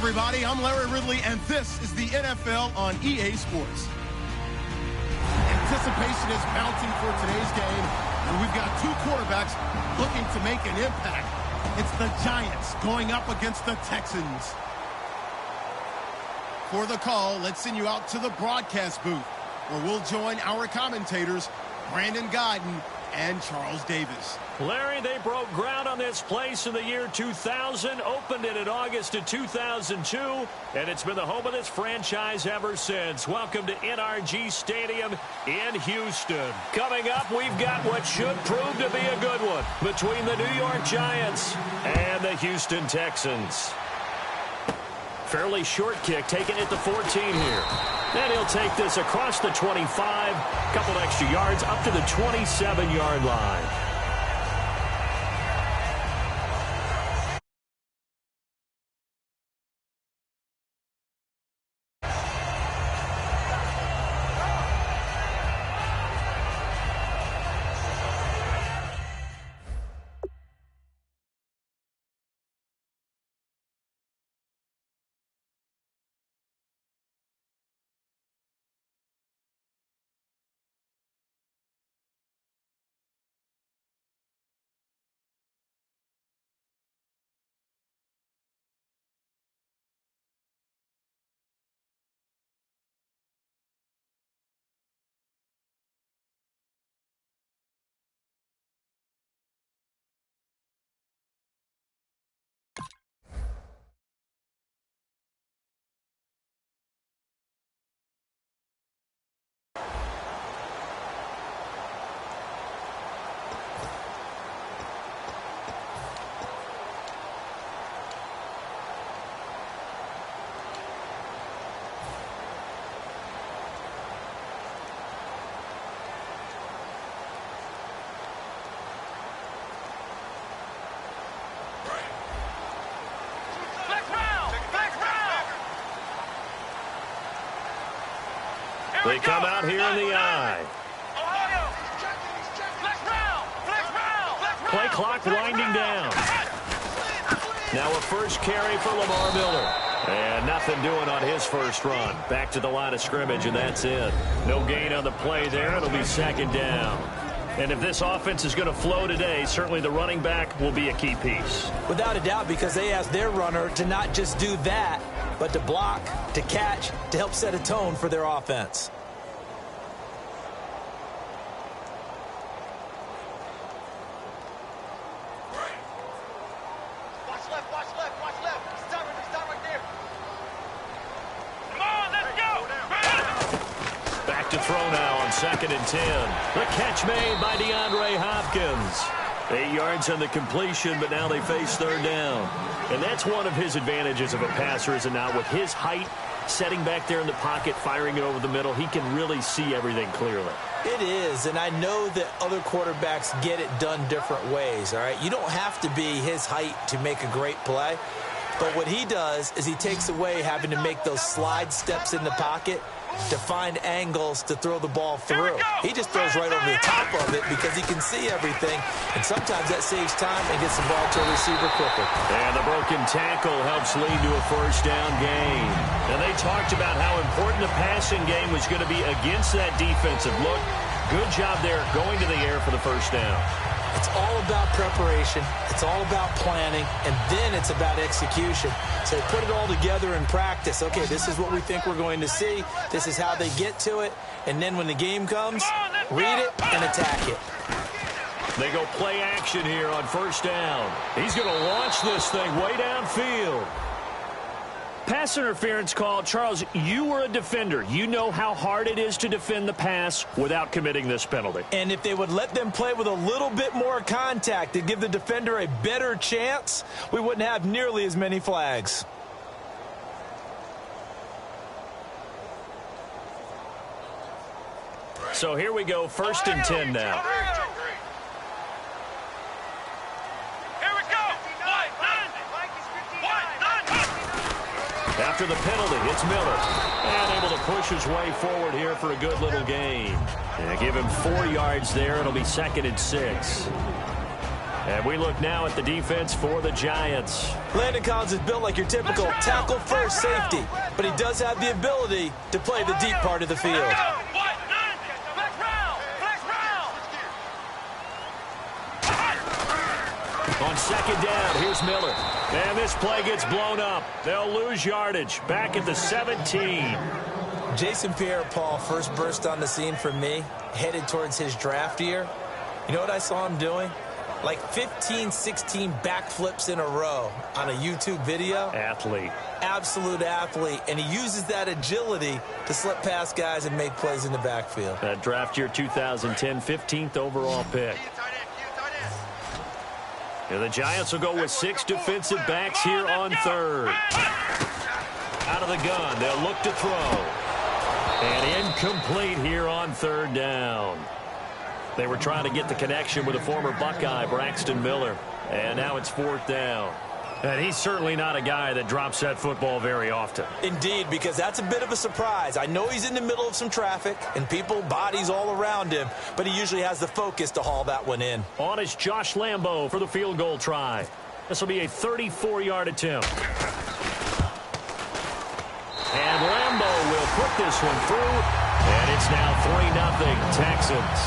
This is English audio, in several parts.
everybody. I'm Larry Ridley, and this is the NFL on EA Sports. Anticipation is mounting for today's game, and we've got two quarterbacks looking to make an impact. It's the Giants going up against the Texans. For the call, let's send you out to the broadcast booth, where we'll join our commentators, Brandon Guyton and Charles Davis. Larry, they broke ground on this place in the year 2000, opened it in August of 2002, and it's been the home of this franchise ever since. Welcome to NRG Stadium in Houston. Coming up, we've got what should prove to be a good one between the New York Giants and the Houston Texans. Fairly short kick, taken at the 14 here. Then he'll take this across the 25, couple extra yards up to the 27-yard line. They come out here in the eye. Play clock winding down. Now a first carry for Lamar Miller. And nothing doing on his first run. Back to the line of scrimmage, and that's it. No gain on the play there. It'll be second down. And if this offense is going to flow today, certainly the running back will be a key piece. Without a doubt, because they asked their runner to not just do that, but to block, to catch, to help set a tone for their offense. Second and 10. The catch made by DeAndre Hopkins. 8 yards on the completion, but now they face third down. And that's one of his advantages of a passer, is it not? With his height, setting back there in the pocket, firing it over the middle, he can really see everything clearly. It is, and I know that other quarterbacks get it done different ways, all right? You don't have to be his height to make a great play. But what he does is he takes away having to make those slide steps in the pocket to find angles to throw the ball through. He just throws right over the top of it because he can see everything, and sometimes that saves time and gets the ball to a receiver quicker. And the broken tackle helps lead to a first down gain. And they talked about how important the passing game was going to be against that defensive look. Good job there going to the air for the first down. It's all about preparation. It's all about planning. And then it's about execution. So put it all together in practice. Okay, this is what we think we're going to see. This is how they get to it. And then when the game comes, read it and attack it. They go play action here on first down. He's going to launch this thing way downfield. Pass interference call. Charles, you were a defender. You know how hard it is to defend the pass without committing this penalty. And if they would let them play with a little bit more contact to give the defender a better chance, we wouldn't have nearly as many flags. So here we go, first and 10 now. After the penalty, it's Miller. And able to push his way forward here for a good little gain. And give him 4 yards there. It'll be second and 6. And we look now at the defense for the Giants. Landon Collins is built like your typical tackle-first safety, but he does have the ability to play the deep part of the field. On second down, here's Miller. And this play gets blown up. They'll lose yardage. Back at the 17. Jason Pierre-Paul first burst on the scene for me, headed towards his draft year. You know what I saw him doing? Like 15, 16 backflips in a row on a YouTube video. Athlete. Absolute athlete. And he uses that agility to slip past guys and make plays in the backfield. That draft year 2010, 15th overall pick. And the Giants will go with 6 defensive backs here on third. Out of the gun, they'll look to throw. And incomplete here on third down. They were trying to get the connection with a former Buckeye, Braxton Miller. And now it's fourth down. And he's certainly not a guy that drops that football very often. Indeed, because that's a bit of a surprise. I know he's in the middle of some traffic and people, bodies all around him, but he usually has the focus to haul that one in. On is Josh Lambo for the field goal try. This will be a 34-yard attempt. And Lambo will put this one through, and it's now 3-0 Texans.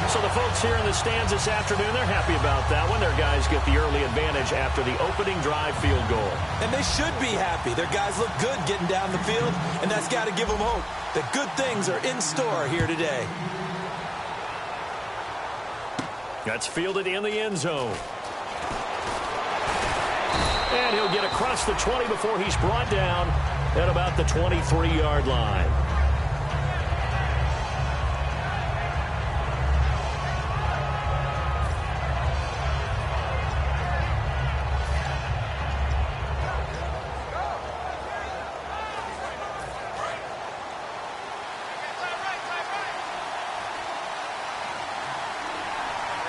So the folks here in the stands this afternoon, they're happy about that one. Their guys get the early advantage after the opening drive field goal. And they should be happy. Their guys look good getting down the field, and that's got to give them hope that good things are in store here today. That's fielded in the end zone. And he'll get across the 20 before he's brought down at about the 23-yard line.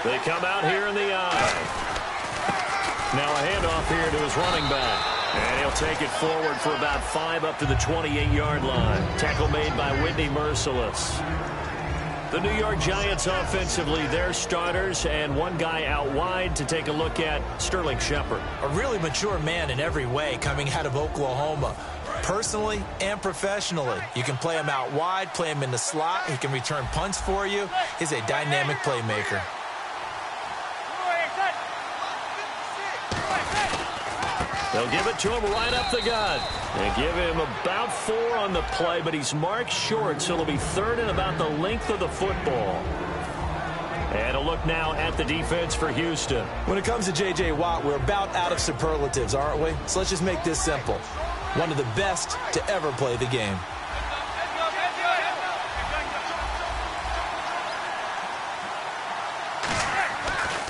They come out here in the eye. Now a handoff here to his running back. And he'll take it forward for about 5 up to the 28-yard line. Tackle made by Whitney Merciless. The New York Giants offensively, their starters, and one guy out wide to take a look at, Sterling Shepard. A really mature man in every way coming out of Oklahoma. Personally and professionally, you can play him out wide, play him in the slot. He can return punts for you. He's a dynamic playmaker. They'll give it to him right up the gut. They give him about 4 on the play, but he's marked short, so it'll be third and about the length of the football. And a look now at the defense for Houston. When it comes to J.J. Watt, we're about out of superlatives, aren't we? So let's just make this simple. One of the best to ever play the game.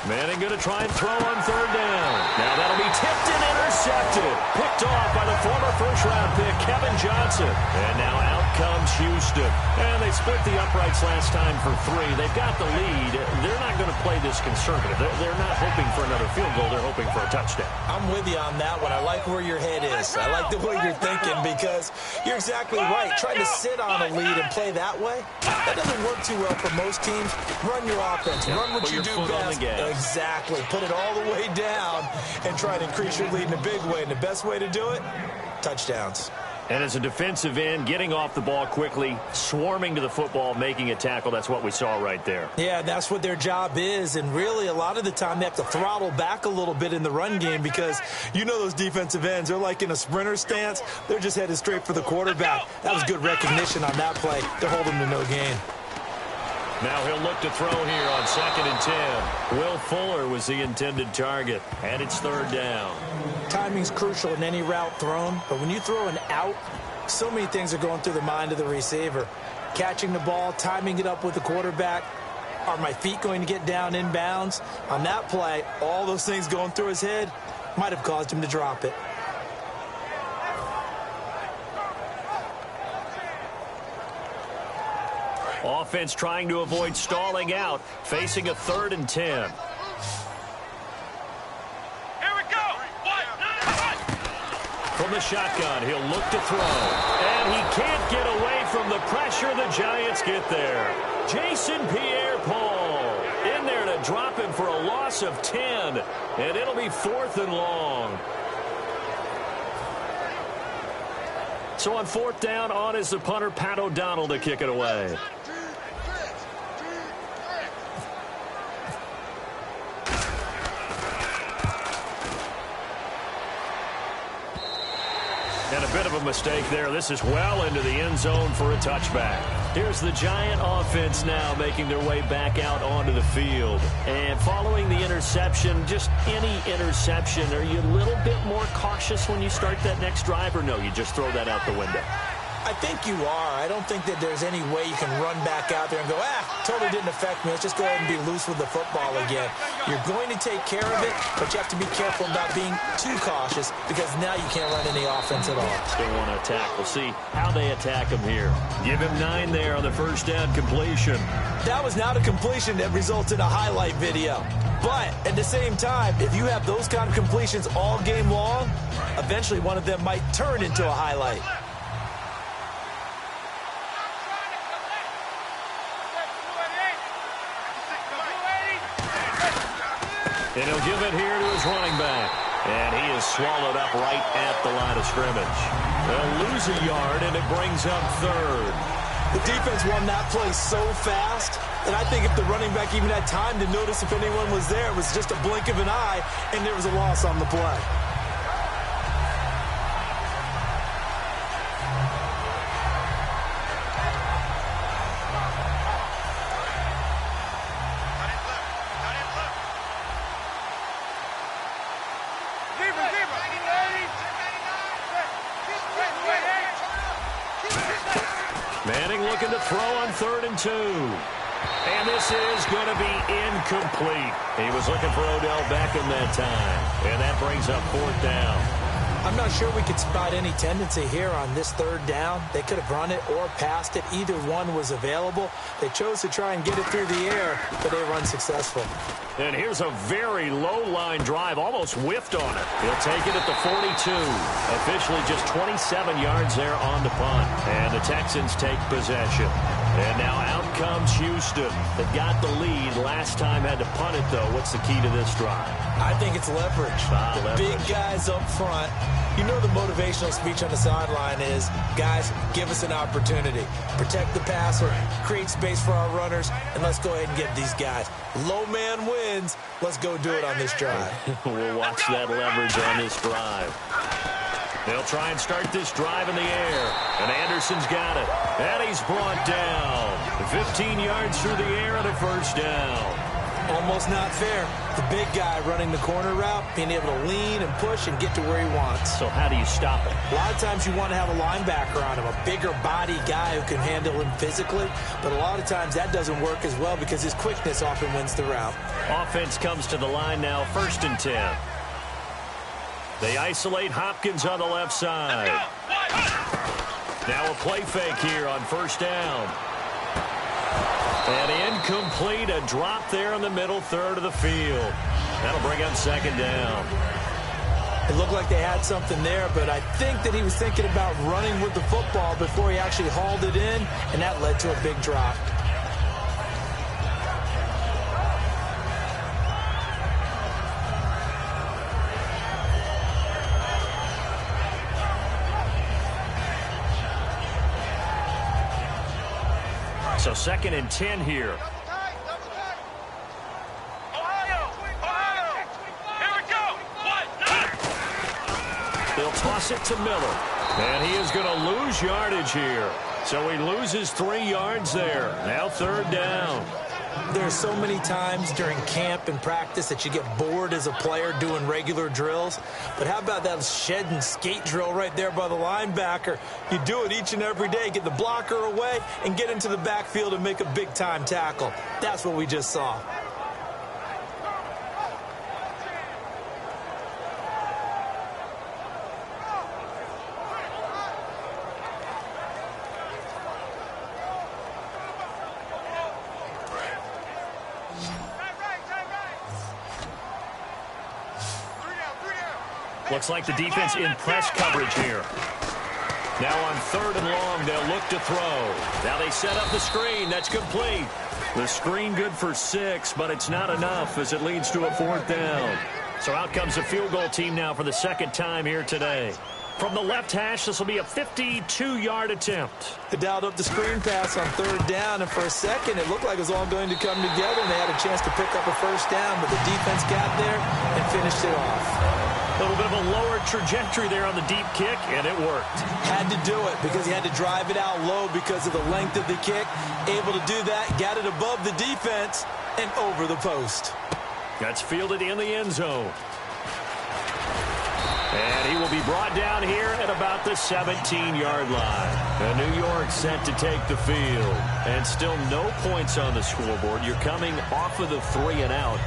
Manning going to try and throw on third down. Now that'll be tipped and intercepted. Picked off by the former first-round pick, Kevin Johnson. And now out comes Houston. And they split the uprights last time for 3. They've got the lead. They're not going to play this conservative. They're not hoping for another field goal. They're hoping for a touchdown. I'm with you on that one. I like where your head is. I like the way you're thinking because you're exactly right. Trying to sit on a lead and play that way, that doesn't work too well for most teams. Run your offense. Run what you do best. Exactly. Put it all the way down and try to increase your lead in a big way. And the best way to do it, touchdowns. And as a defensive end, getting off the ball quickly, swarming to the football, making a tackle, that's what we saw right there. Yeah, that's what their job is. And really, a lot of the time, they have to throttle back a little bit in the run game because you know those defensive ends, they're like in a sprinter stance. They're just headed straight for the quarterback. That was good recognition on that play to hold them to no gain. Now he'll look to throw here on 2nd and 10. Will Fuller was the intended target, and it's third down. Timing's crucial in any route thrown, but when you throw an out, so many things are going through the mind of the receiver. Catching the ball, timing it up with the quarterback. Are my feet going to get down inbounds? On that play, all those things going through his head might have caused him to drop it. Offense trying to avoid stalling out, facing a 3rd and 10. Here we go. From the shotgun, he'll look to throw. And he can't get away from the pressure. The Giants get there. Jason Pierre-Paul in there to They'll drop him for a loss of 10, and it'll be 4th and long. So on 4th down, on is the punter, Pat O'Donnell, to kick it away. And a bit of a mistake there. This is well into the end zone for a touchback. Here's the Giant offense now making their way back out onto the field. And following the interception, just any interception, are you a little bit more cautious when you start that next drive, or no, you just throw that out the window? I think you are. I don't think that there's any way you can run back out there and go, totally didn't affect me. Let's just go ahead and be loose with the football again. You're going to take care of it, but you have to be careful about being too cautious because now you can't run any offense at all. Still want to attack. We'll see how they attack him here. Give him 9 there on the first down completion. That was not a completion that results in a highlight video. But at the same time, if you have those kind of completions all game long, eventually one of them might turn into a highlight. And he'll give it here to his running back. And he is swallowed up right at the line of scrimmage. They'll lose a yard, and it brings up 3rd. The defense won that play so fast that I think if the running back even had time to notice if anyone was there, it was just a blink of an eye, and there was a loss on the play. Manning looking to throw on 3rd and 2. And this is going to be incomplete. He was looking for Odell Beckham that time. And that brings up 4th down. I'm not sure we could spot any tendency here on this 3rd down. They could have run it or passed it. Either one was available. They chose to try and get it through the air, but they were unsuccessful. And here's a very low-line drive, almost whiffed on it. He'll take it at the 42. Officially just 27 yards there on the punt. And the Texans take possession. And now out comes Houston. They got the lead. Last time had to punt it, though. What's the key to this drive? I think it's leverage. The big guys up front. You know the motivational speech on the sideline is, guys, give us an opportunity. Protect the passer, create space for our runners, and let's go ahead and get these guys. Low man wins. Let's go do it on this drive. We'll watch that leverage on this drive. They'll try and start this drive in the air. And Anderson's got it. And he's brought down. 15 yards through the air and a 1st down. Almost not fair. The big guy running the corner route, being able to lean and push and get to where he wants. So how do you stop it? A lot of times you want to have a linebacker on him, a bigger body guy who can handle him physically. But a lot of times that doesn't work as well because his quickness often wins the route. Offense comes to the line now, 1st and 10. They isolate Hopkins on the left side. Now a play fake here on 1st down. And incomplete, a drop there in the middle 3rd of the field. That'll bring up 2nd down. It looked like they had something there, but I think that he was thinking about running with the football before he actually hauled it in, and that led to a big drop. So 2nd and 10 here. They'll toss it to Miller. And he is going to lose yardage here. So he loses 3 yards there. Now 3rd down. There are so many times during camp and practice that you get bored as a player doing regular drills. But how about that shed and skate drill right there by the linebacker? You do it each and every day. Get the blocker away and get into the backfield and make a big-time tackle. That's what we just saw. Looks like the defense in press coverage here. Now on 3rd and long, they'll look to throw. Now they set up the screen. That's complete. The screen good for 6, but it's not enough as it leads to a 4th down. So out comes the field goal team now for the 2nd time here today. From the left hash, this will be a 52-yard attempt. They dialed up the screen pass on 3rd down, and for a second, it looked like it was all going to come together, and they had a chance to pick up a 1st down, but the defense got there and finished it off. A little bit of a lower trajectory there on the deep kick, and it worked. Had to do it because he had to drive it out low because of the length of the kick. Able to do that, got it above the defense and over the post. That's fielded in the end zone. And he will be brought down here at about the 17-yard line. And New York set to take the field. And still no points on the scoreboard. You're coming off of the 3 and out.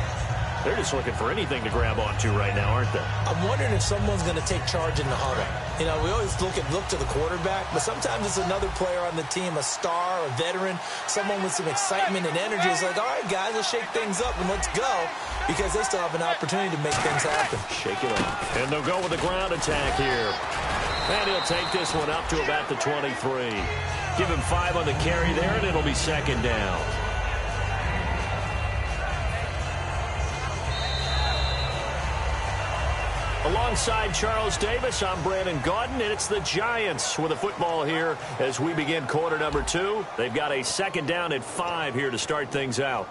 They're just looking for anything to grab onto right now, aren't they? I'm wondering if someone's going to take charge in the huddle. You know, we always look to the quarterback, but sometimes it's another player on the team, a star, a veteran, someone with some excitement and energy. It's like, all right, guys, let's shake things up and let's go, because they still have an opportunity to make things happen. Shake it off. And they'll go with the ground attack here. And he'll take this one up to about the 23. Give him 5 on the carry there, and it'll be 2nd down. Alongside Charles Davis, I'm Brandon Gaudin, and it's the Giants with the football here as we begin quarter number 2. They've got a 2nd down at 5 here to start things out.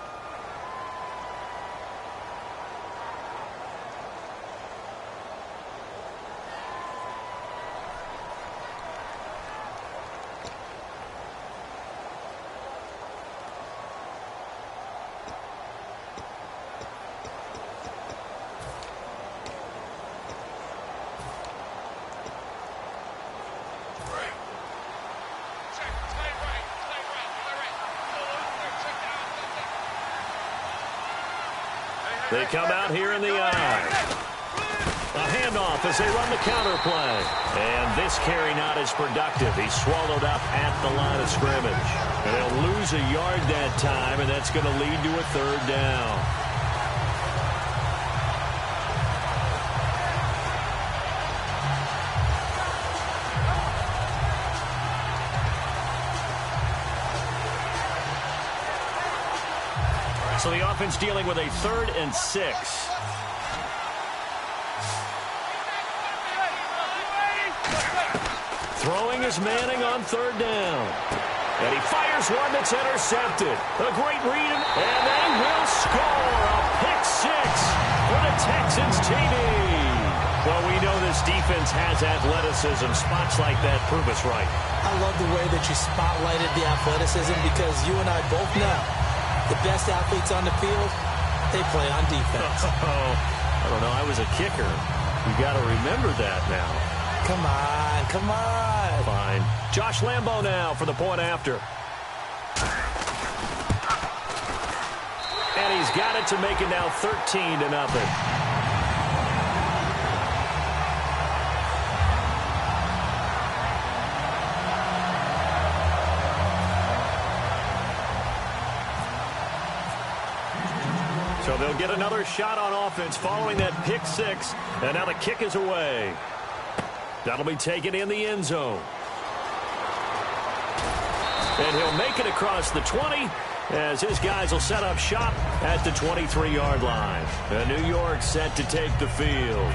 They come out here in the eye. A handoff as they run the counter play. And this carry not as productive. He's swallowed up at the line of scrimmage. And they'll lose a yard that time, and that's going to lead to a 3rd down. So the offense dealing with a 3rd and 6. Throwing is Manning on 3rd down. And he fires one that's intercepted. A great read, and they will score a pick 6 for the Texans TD. Well, we know this defense has athleticism. Spots like that prove us right. I love the way that you spotlighted the athleticism, because you and I both know the best athletes on the field, they play on defense. I don't know. I was a kicker. You got to remember that now. Come on, come on. Fine. Josh Lambo now for the point after. And he's got it to make it now 13-0. So they'll get another shot on offense following that pick 6. And now the kick is away. That'll be taken in the end zone. And he'll make it across the 20 as his guys will set up shop at the 23-yard line. And New York set to take the field.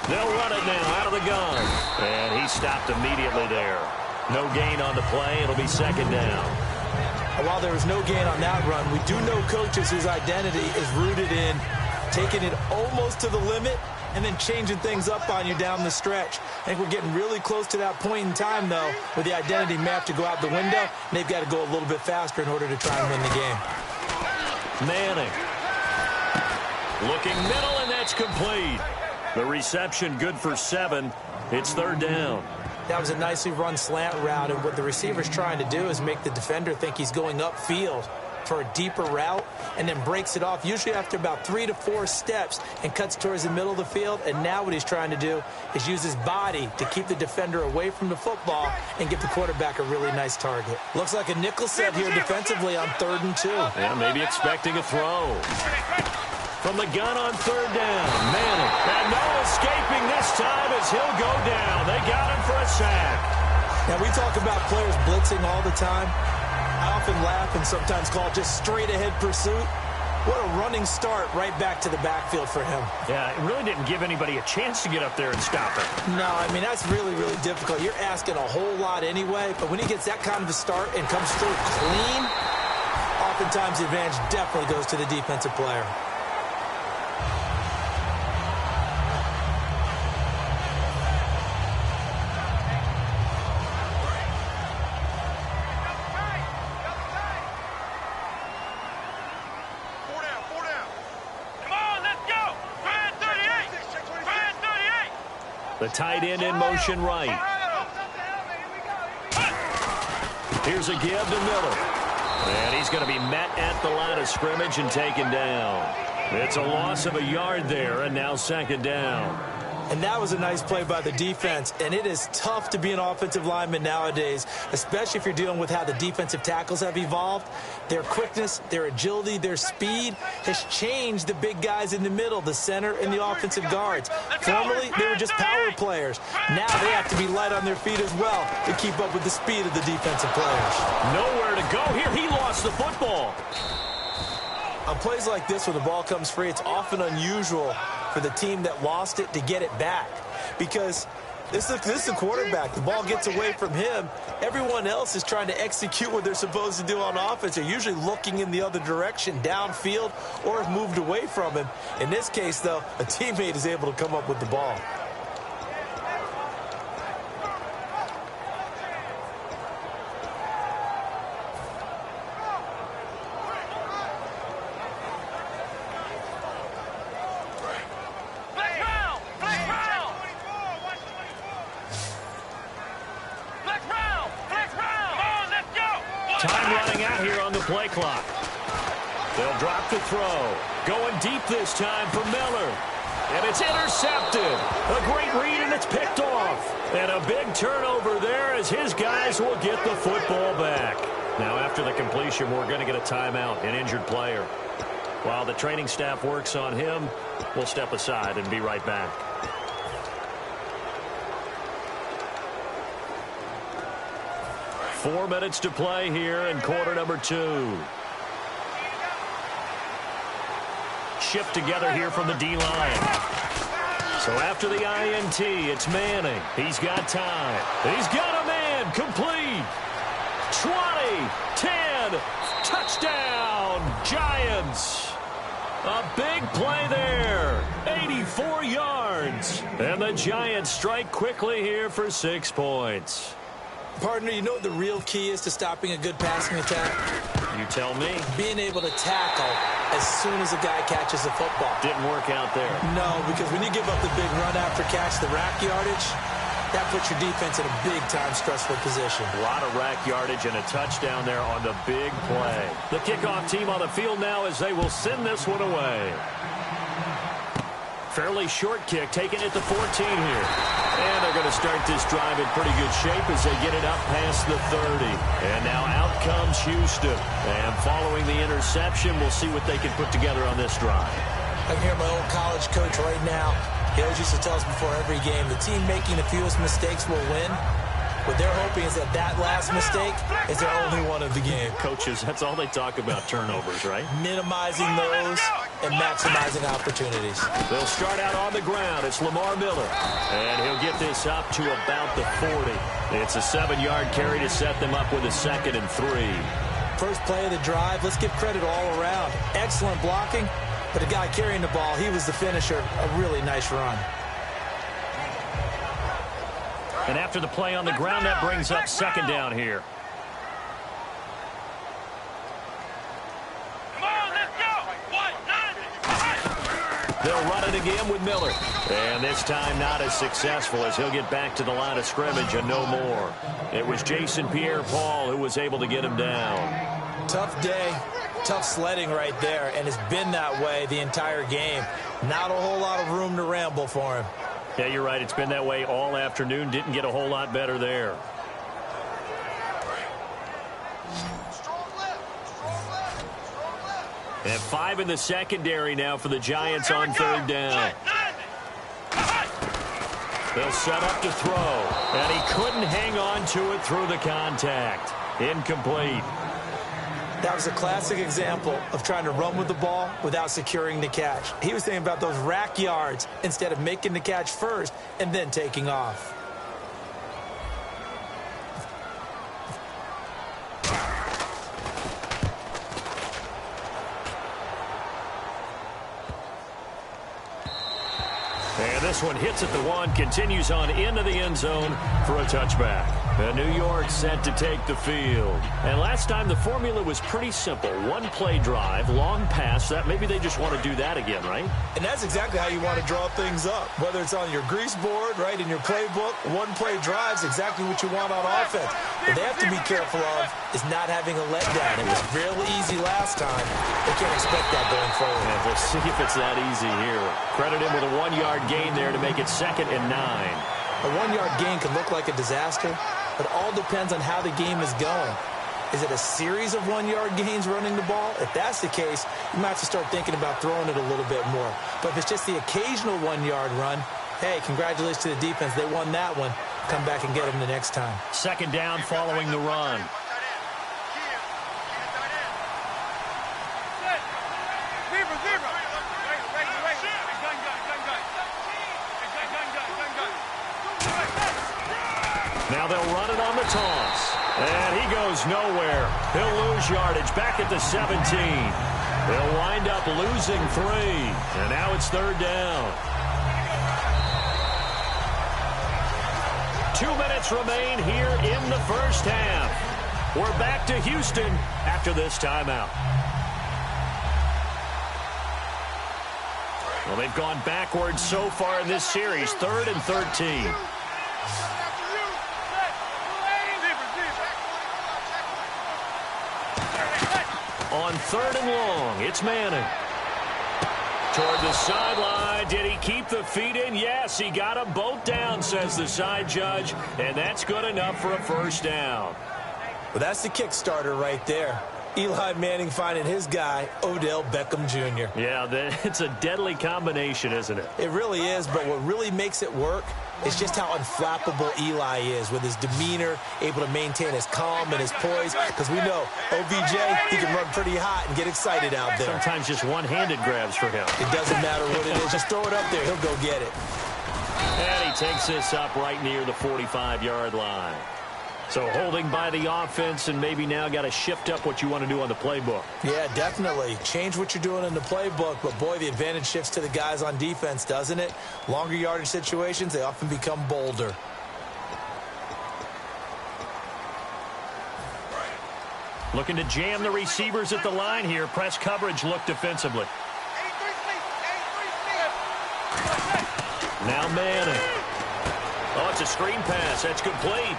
They'll run it now out of the gun. And he stopped immediately there. No gain on the play. It'll be 2nd down. While there was no gain on that run, we do know coaches whose identity is rooted in taking it almost to the limit and then changing things up on you down the stretch. I think we're getting really close to that point in time, though, where the identity may have to go out the window, and they've got to go a little bit faster in order to try and win the game. Manning. Looking middle, and that's complete. The reception good for 7. It's 3rd down. That was a nicely run slant route, and what the receiver's trying to do is make the defender think he's going upfield. for a deeper route and then breaks it off, usually after about 3 to 4 steps, and cuts towards the middle of the field. And now what he's trying to do is use his body to keep the defender away from the football and give the quarterback a really nice target. Looks like a nickel set here defensively on 3rd and 2. Yeah, maybe expecting a throw. From the gun on 3rd down, Manning. And no escaping this time as he'll go down. They got him for a sack. Now, we talk about players blitzing all the time. I often laugh and sometimes call it just straight-ahead pursuit. What a running start right back to the backfield for him. Yeah, it really didn't give anybody a chance to get up there and stop it. No, I mean, that's really, really difficult. You're asking a whole lot anyway, but when he gets that kind of a start and comes through clean, oftentimes the advantage definitely goes to the defensive player. The tight end in motion right. Here's a give to Miller. And he's going to be met at the line of scrimmage and taken down. It's a loss of a yard there, and now 2nd down. And that was a nice play by the defense. And it is tough to be an offensive lineman nowadays, especially if you're dealing with how the defensive tackles have evolved. Their quickness, their agility, their speed has changed the big guys in the middle, the center and the offensive guards. Formerly, they were just power players. Now they have to be light on their feet as well to keep up with the speed of the defensive players. Nowhere to go here. He lost the football. On plays like this where the ball comes free, it's often unusual for the team that lost it to get it back, because this is a quarterback. The ball gets away from him. Everyone else is trying to execute what they're supposed to do on offense. They're usually looking in the other direction, downfield, or have moved away from him. In this case, though, a teammate is able to come up with the ball. Time running out here on the play clock. They'll drop the throw. Going deep this time for Miller. And it's intercepted. A great read, and it's picked off. And a big turnover there as his guys will get the football back. Now, after the completion, we're going to get a timeout, an injured player. While the training staff works on him, we'll step aside and be right back. Four minutes to play here in quarter number 2. Shift together here from the D-line. So after the INT, it's Manning. He's got time. He's got a man. Complete. 20, 10, touchdown, Giants. A big play there. 84 yards. And the Giants strike quickly here for 6 points. Partner, you know what the real key is to stopping a good passing attack? You tell me. Being able to tackle as soon as a guy catches the football. Didn't work out there. No, because when you give up the big run after catch, the rack yardage, that puts your defense in a big-time stressful position. A lot of rack yardage and a touchdown there on the big play. The kickoff team on the field now as they will send this one away. Fairly short kick, taken at the 14 here. And they're going to start this drive in pretty good shape as they get it up past the 30. And now out comes Houston. And following the interception, we'll see what they can put together on this drive. I can hear my old college coach right now. He always used to tell us before every game, the team making the fewest mistakes will win. What they're hoping is that that last mistake is their only one of the game. Coaches, that's all they talk about, turnovers, right? Minimizing those and maximizing opportunities. They'll start out on the ground. It's Lamar Miller. And he'll get this up to about the 40. It's a 7-yard carry to set them up with a 2nd and 3. First play of the drive, let's give credit all around. Excellent blocking, but the guy carrying the ball, he was the finisher. A really nice run. And after the play on the ground, that brings up 2nd down here. Come on, let's go. 1, 9, They'll run it again with Miller. And this time not as successful as he'll get back to the line of scrimmage and no more. It was Jason Pierre-Paul who was able to get him down. Tough day. tough sledding right there, and it's been that way the entire game. Not a whole lot of room to ramble for him. Yeah, you're right. It's been that way all afternoon. Didn't get a whole lot better there. And 5 in the secondary now for the Giants on third down. They'll set up to throw, and he couldn't hang on to it through the contact. Incomplete. That was a classic example of trying to run with the ball without securing the catch. He was thinking about those rack yards instead of making the catch first and then taking off. And this one hits at the 1, continues on into the end zone for a touchback. And New York set to take the field. And last time the formula was pretty simple. One play drive, long pass. That maybe they just want to do that again, right? And that's exactly how you want to draw things up. Whether it's on your grease board, right, in your playbook, one play drive is exactly what you want on offense. What they have to be careful of is not having a letdown. It was really easy last time. They can't expect that going forward. And we'll see if it's that easy here. Credit him with a 1-yard gain there to make it 2nd and 9. A 1-yard gain can look like a disaster, but it all depends on how the game is going. Is it a series of 1-yard gains running the ball? If that's the case, you might have to start thinking about throwing it a little bit more. But if it's just the occasional 1-yard run, hey, congratulations to the defense. They won that one. Come back and get them the next time. 2nd down following the run. Now they'll run it on the toss. And he goes nowhere. He'll lose yardage back at the 17. They'll wind up losing 3. And now it's 3rd down. 2 minutes remain here in the first half. We're back to Houston after this timeout. Well, they've gone backwards so far in this series. 3rd and 13. On 3rd and long, it's Manning. Toward the sideline. Did he keep the feet in? Yes, he got them both down, says the side judge. And that's good enough for a 1st down. Well, that's the kick starter right there. Eli Manning finding his guy, Odell Beckham Jr. Yeah, it's a deadly combination, isn't it? It really is, but what really makes it work is just how unflappable Eli is with his demeanor, able to maintain his calm and his poise, because we know OBJ, he can run pretty hot and get excited out there. Sometimes just one-handed grabs for him. It doesn't matter what it is. Just throw it up there. He'll go get it. And he takes this up right near the 45-yard line. So holding by the offense, and maybe now got to shift up what you want to do on the playbook. Yeah, definitely. Change what you're doing in the playbook, but boy, the advantage shifts to the guys on defense, doesn't it? Longer yardage situations, they often become bolder. Looking to jam the receivers at the line here. Press coverage look defensively. Now Manning. Oh, it's a screen pass. That's complete.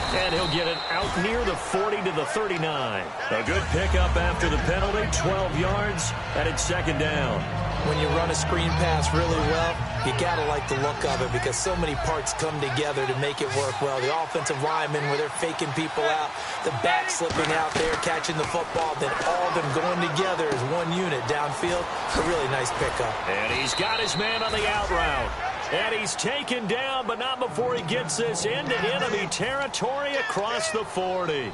And he'll get it out near the 40 to the 39. A good pickup after the penalty, 12 yards, and it's 2nd down. When you run a screen pass really well, you got to like the look of it because so many parts come together to make it work well. The offensive linemen where they're faking people out, the back slipping out there, catching the football, then all of them going together as one unit downfield. A really nice pickup. And he's got his man on the out route. And he's taken down, but not before he gets this into enemy territory across the 40.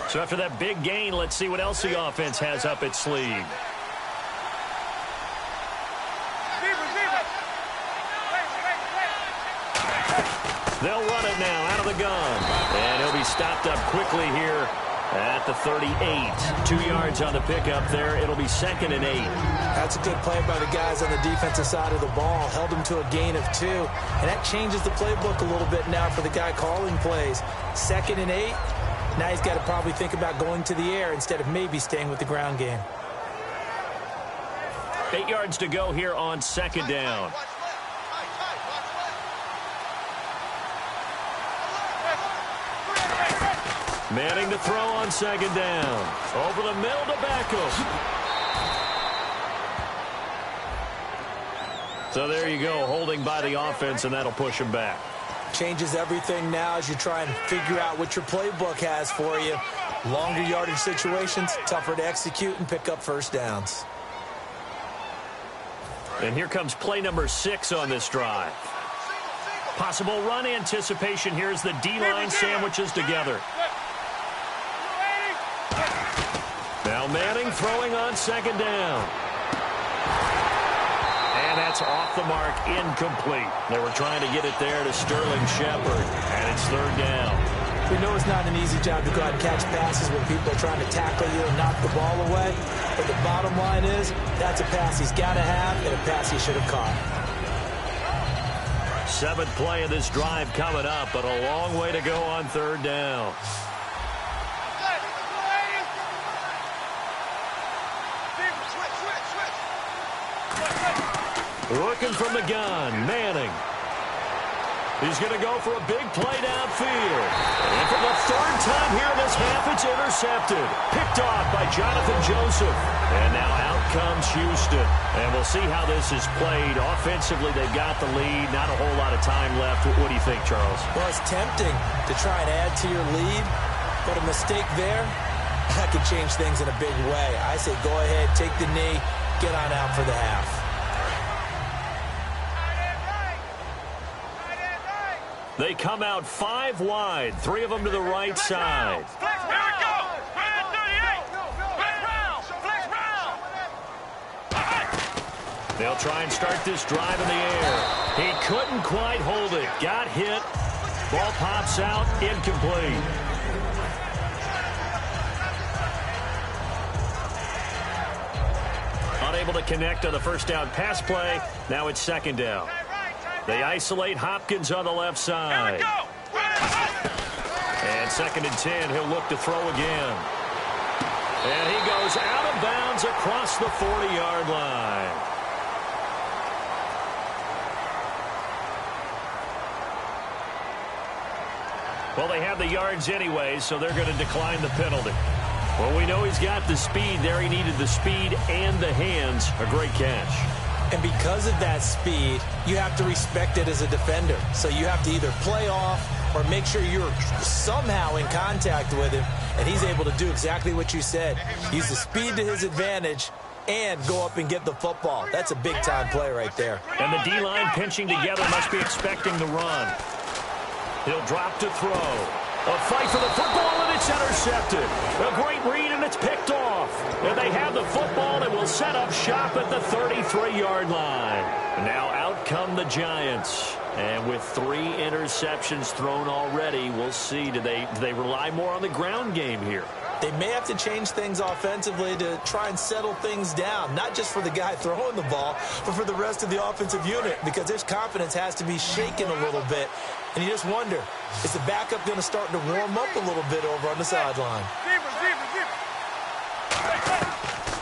So after that big gain, let's see what else the offense has up its sleeve. They'll run it now out of the gun. And he'll be stopped up quickly here at the 38. 2 yards on the pickup there. It'll be 2nd and 8. That's a good play by the guys on the defensive side of the ball. Held him to a gain of 2. And that changes the playbook a little bit now for the guy calling plays. 2nd and 8. Now he's got to probably think about going to the air instead of maybe staying with the ground game. 8 yards to go here on 2nd down. Manning to throw on second down. Over the middle to Beckham. So there you go, holding by the offense, and that'll push him back. Changes everything now as you try and figure out what your playbook has for you. Longer yardage situations, tougher to execute and pick up first downs. And here comes play number 6 on this drive. Possible run anticipation here as the D-line sandwiches together. Now Manning throwing on second down. And that's off the mark, incomplete. They were trying to get it there to Sterling Shepard, and it's third down. We know it's not an easy job to go out and catch passes when people are trying to tackle you and knock the ball away. But the bottom line is, that's a pass he's got to have and a pass he should have caught. 7th play of this drive coming up, but a long way to go on third down. Looking from the gun, Manning. He's going to go for a big play downfield. And for the 3rd time here in this half, it's intercepted. Picked off by Jonathan Joseph. And now out comes Houston. And we'll see how this is played. Offensively, they've got the lead. Not a whole lot of time left. What do you think, Charles? Well, it's tempting to try and add to your lead. But a mistake there, that could change things in a big way. I say go ahead, take the knee, get on out for the half. They come out 5 wide, 3 of them to the right side. They'll try and start this drive in the air. He couldn't quite hold it. Got hit. Ball pops out, incomplete. Unable to connect on the first down pass play. Now it's second down. They isolate Hopkins on the left side. And 2nd and 10, he'll look to throw again. And he goes out of bounds across the 40-yard line. Well, they have the yards anyway, so they're going to decline the penalty. Well, we know he's got the speed there. He needed the speed and the hands. A great catch. And because of that speed, you have to respect it as a defender. So you have to either play off or make sure you're somehow in contact with him, and he's able to do exactly what you said. Use the speed to his advantage and go up and get the football. That's a big-time play right there. And the D-line pinching together must be expecting the run. He'll drop to throw. A fight for the football, and it's intercepted. A great read, and it's picked off. And they have the football and will set up shop at the 33-yard line. Now out come the Giants. And with 3 interceptions thrown already, we'll see. Do they rely more on the ground game here? They may have to change things offensively to try and settle things down, not just for the guy throwing the ball, but for the rest of the offensive unit, because their confidence has to be shaken a little bit. And you just wonder, is the backup going to start to warm up a little bit over on the sideline?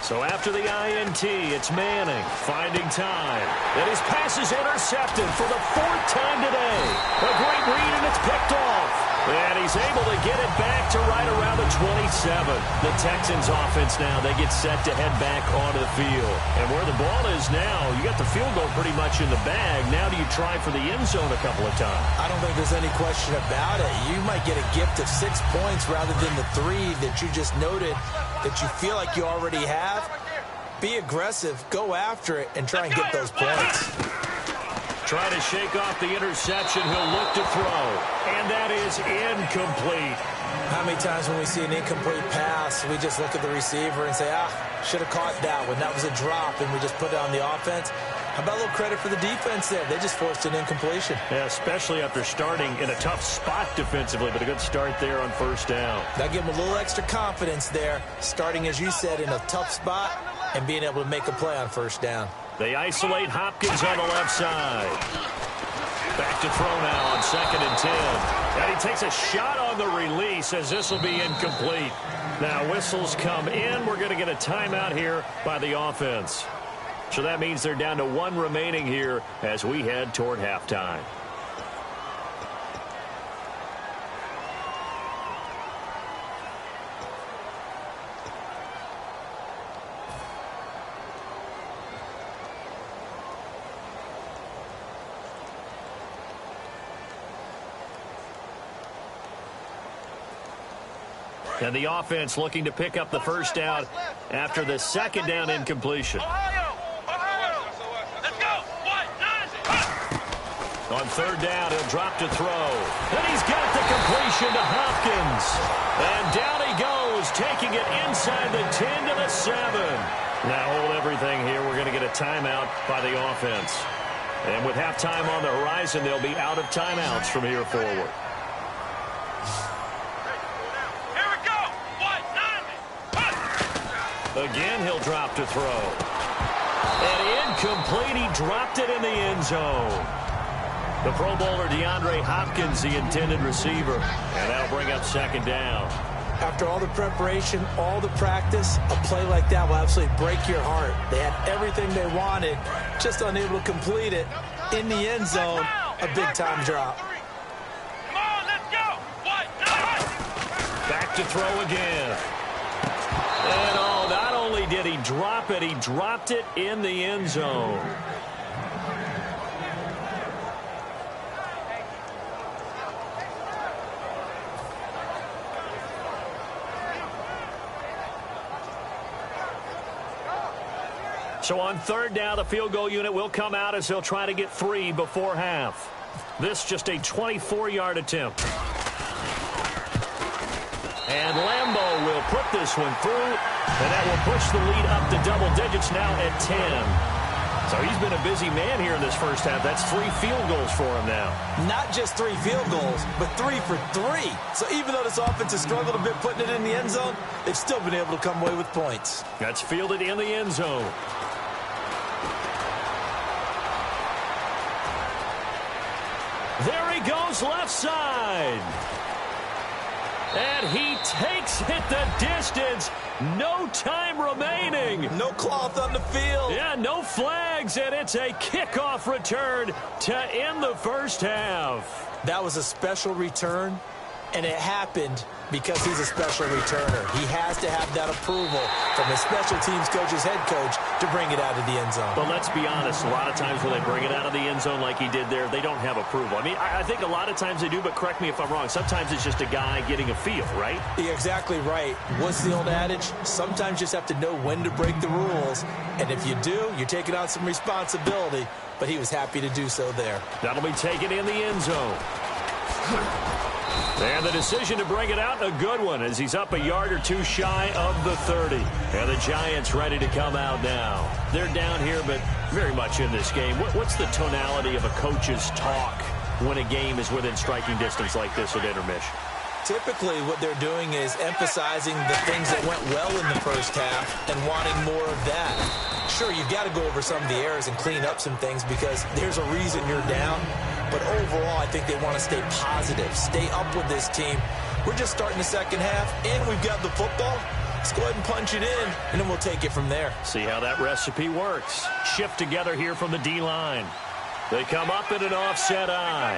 So after the INT, it's Manning finding time. And his pass is intercepted for the 4th time today. A great read, and it's picked off. And he's able to get it back to right around the 27. The Texans offense now, they get set to head back onto the field. And where the ball is now, you got the field goal pretty much in the bag. Now do you try for the end zone a couple of times? I don't think there's any question about it. You might get a gift of 6 points rather than the 3 that you just noted that you feel like you already have. Be aggressive, go after it, and try and get those points. Trying to shake off the interception. He'll look to throw. And that is incomplete. How many times when we see an incomplete pass, we just look at the receiver and say, should have caught that one. That was a drop, and we just put it on the offense. How about a little credit for the defense there? They just forced an incompletion. Yeah, especially after starting in a tough spot defensively, but a good start there on first down. That give them a little extra confidence there, starting, as you said, in a tough spot and being able to make a play on first down. They isolate Hopkins on the left side. Back to throw now on 2nd and 10. And he takes a shot on the release as this will be incomplete. Now whistles come in. We're going to get a timeout here by the offense. So that means they're down to 1 remaining here as we head toward halftime. And the offense looking to pick up the first down after the second down incompletion. On third down, he'll drop to throw. And he's got the completion to Hopkins. And down he goes, taking it inside the 10 to the 7. Now hold everything here. We're going to get a timeout by the offense. And with halftime on the horizon, they'll be out of timeouts from here forward. Here we go. Again, he'll drop to throw. And incomplete. He dropped it in the end zone. The Pro Bowler DeAndre Hopkins, the intended receiver. And that'll bring up second down. After all the preparation, all the practice, a play like that will absolutely break your heart. They had everything they wanted, just unable to complete it. In the end zone, a big-time drop. Come on, let's go. Back to throw again. And not only did he drop it, he dropped it in the end zone. So on third down, the field goal unit will come out as they'll try to get 3 before half. This just a 24-yard attempt. And Lambeau will put this one through, and that will push the lead up to double digits now at 10. So he's been a busy man here in this first half. That's 3 field goals for him now. Not just 3 field goals, but 3 for 3. So even though this offense has struggled a bit putting it in the end zone, they've still been able to come away with points. That's fielded in the end zone. There he goes left side. And he takes it the distance. No time remaining. No cloth on the field. Yeah, no flags, and it's a kickoff return to end the first half. That was a special return, and it happened because he's a special returner. He has to have that approval from his special teams coach's head coach to bring it out of the end zone. But let's be honest, a lot of times when they bring it out of the end zone like he did there, they don't have approval. I mean, I think a lot of times they do, but correct me if I'm wrong. Sometimes it's just a guy getting a feel, right? You're exactly right. What's the old adage? Sometimes you just have to know when to break the rules, and if you do, you're taking on some responsibility, but he was happy to do so there. That'll be taken in the end zone. And the decision to bring it out, a good one, as he's up a yard or 2 shy of the 30. And the Giants ready to come out now. They're down here, but very much in this game. What's the tonality of a coach's talk when a game is within striking distance like this at intermission? Typically, what they're doing is emphasizing the things that went well in the first half and wanting more of that. Sure, you've got to go over some of the errors and clean up some things because there's a reason you're down. But overall, I think they want to stay positive, stay up with this team. We're just starting the second half, and we've got the football. Let's go ahead and punch it in, and then we'll take it from there. See how that recipe works. Shift together here from the D-line. They come up in an offset eye.